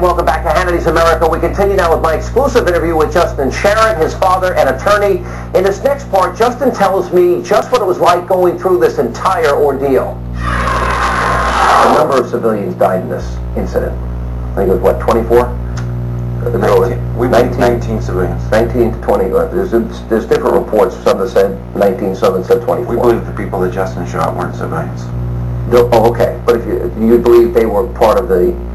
And welcome back to Hannity's America. We continue now with my exclusive interview with Justin Sharrett, his father, an attorney. In this next part, Justin tells me just what it was like going through this entire ordeal. A number of civilians died in this incident. I think it was, what, 24? 19 civilians. 19 to 20. There's different reports. Some that said 19, some that said 24. We believe the people that Justin shot weren't civilians. Oh, okay. But if you believe they were part of the...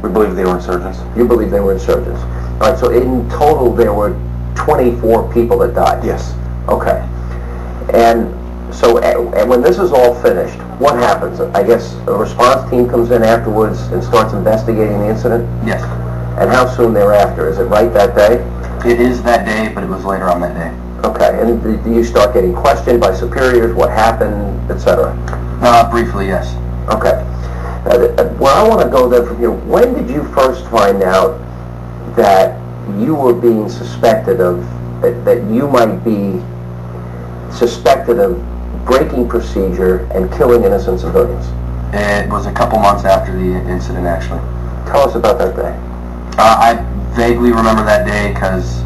We believe they were insurgents. You believe they were insurgents. All right, so in total there were 24 people that died? Yes. Okay. And so and when this is all finished, what happens? I guess a response team comes in afterwards and starts investigating the incident? Yes. And how soon thereafter? Is it right that day? It is that day, but it was later on that day. Okay. And do you start getting questioned by superiors? What happened, etc.? Briefly, yes. Okay. Where I want to go then from here, when did you first find out that you were being suspected of, that you might be suspected of breaking procedure and killing innocent civilians? It was a couple months after the incident, actually. Tell us about that day. I vaguely remember that day because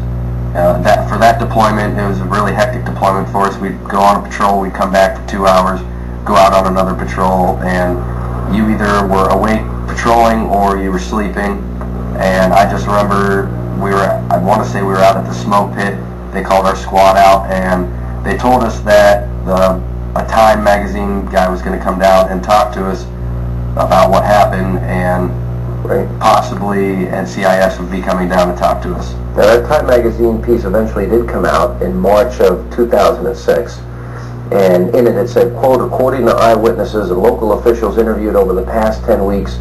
for that deployment, it was a really hectic deployment for us. We'd go on a patrol, we'd come back for 2 hours, go out on another patrol, and you either were awake patrolling or you were sleeping. And I just remember I want to say we were out at the smoke pit. They called our squad out and they told us that a Time magazine guy was going to come down and talk to us about what happened, and possibly NCIS would be coming down to talk to us. Now that Time magazine piece eventually did come out in March of 2006. And in it said, quote, according to eyewitnesses and local officials interviewed over the past 10 weeks,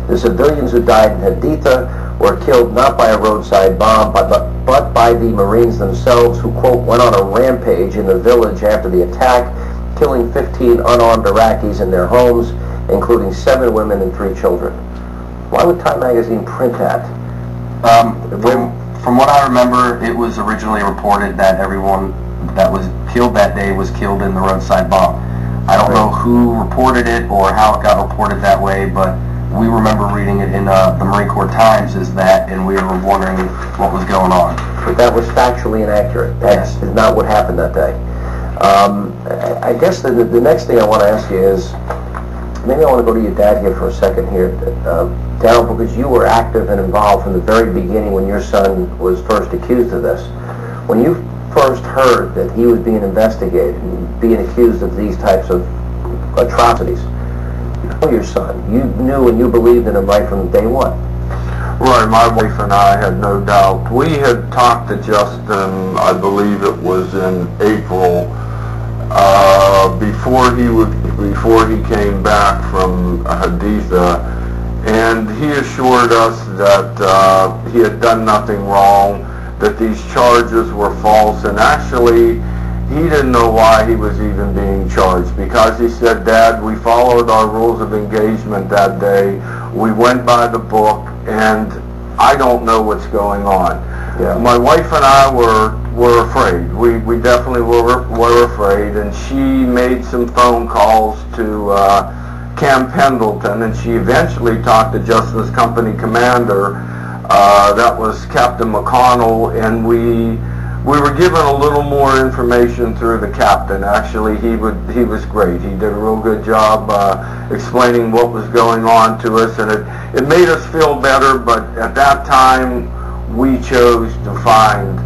the civilians who died in Haditha were killed not by a roadside bomb, but by the Marines themselves, who, quote, went on a rampage in the village after the attack, killing 15 unarmed Iraqis in their homes, including 7 women and 3 children. Why would Time magazine print that? From what I remember, it was originally reported that everyone that was killed that day was killed in the roadside bomb. I don't know who reported it or how it got reported that way, but we remember reading it in the Marine Corps Times as that, and we were wondering what was going on. But that was factually inaccurate. That is not what happened that day. I guess the next thing I want to ask you is, maybe I want to go to your dad here for a second here, Darryl, because you were active and involved from the very beginning when your son was first accused of this. When you first heard that he was being investigated and being accused of these types of atrocities, you know your son. You knew and you believed in him right from day one. Right, my wife and I had no doubt. We had talked to Justin, I believe it was in April, before he came back from Haditha, and he assured us that he had done nothing wrong, that these charges were false, and actually he didn't know why he was even being charged, because he said, Dad, we followed our rules of engagement that day, we went by the book, and I don't know what's going on. Yeah. My wife and I were afraid. We definitely were afraid, and she made some phone calls to Camp Pendleton, and she eventually talked to Justin's company commander, that was Captain McConnell, and we were given a little more information through the captain. Actually, he was great. He did a real good job explaining what was going on to us, and it made us feel better, but at that time we chose to find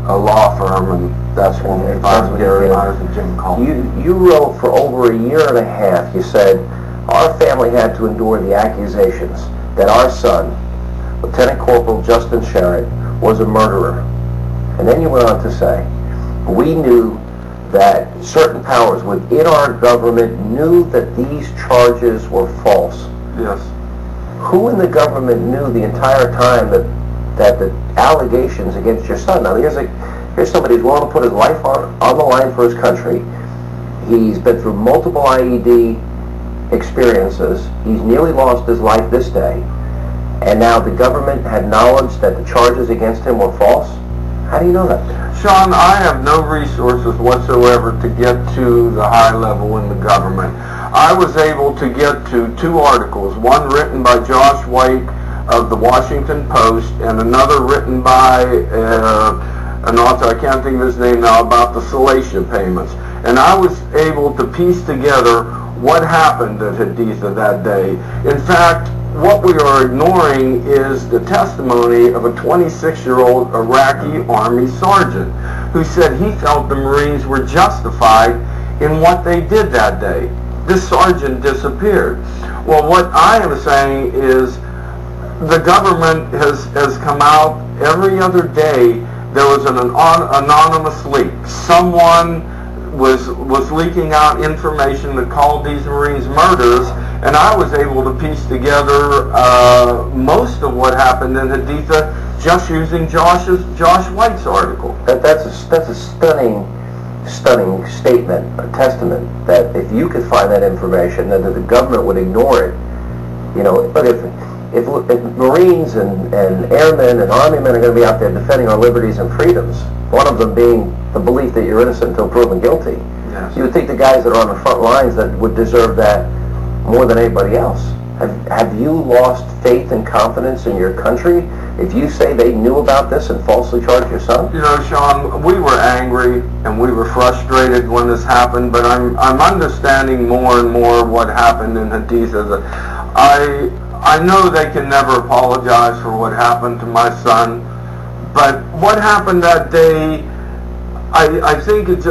a law firm, and that's when we found Gary Myers and Jim Cole. You wrote for over a year and a half, you said, our family had to endure the accusations that our son, Lieutenant Corporal Justin Sharrett, was a murderer. And then you went on to say, we knew that certain powers within our government knew that these charges were false. Yes. Who in the government knew the entire time that the allegations against your son? Now here's somebody who's willing to put his life on the line for his country. He's been through multiple IED experiences. He's nearly lost his life this day. And now the government had knowledge that the charges against him were false? How do you know that? Sean, I have no resources whatsoever to get to the high level in the government. I was able to get to 2 articles, one written by Josh White, of the Washington Post and another written by an author, I can't think of his name now, about the Salacia payments. And I was able to piece together what happened at Haditha that day. In fact, what we are ignoring is the testimony of a 26-year-old Iraqi Army sergeant who said he felt the Marines were justified in what they did that day. This sergeant disappeared. Well, what I am saying is the government has come out every other day. There was an anonymous leak. Someone was leaking out information that called these Marines murders, and I was able to piece together most of what happened in Haditha just using Josh White's article. That's a stunning statement, a testament that if you could find that information, that the government would ignore it. You know, but if Marines and airmen and Army men are going to be out there defending our liberties and freedoms, one of them being the belief that you're innocent until proven guilty, yes, you would think the guys that are on the front lines that would deserve that more than anybody else. Have you lost faith and confidence in your country if you say they knew about this and falsely charged your son? You know, Sean, we were angry and we were frustrated when this happened, but I'm understanding more and more what happened in Haditha. I know they can never apologize for what happened to my son, but what happened that day, I think it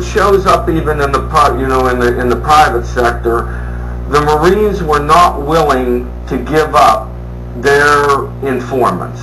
shows up even in the in the private sector. The Marines were not willing to give up their informants.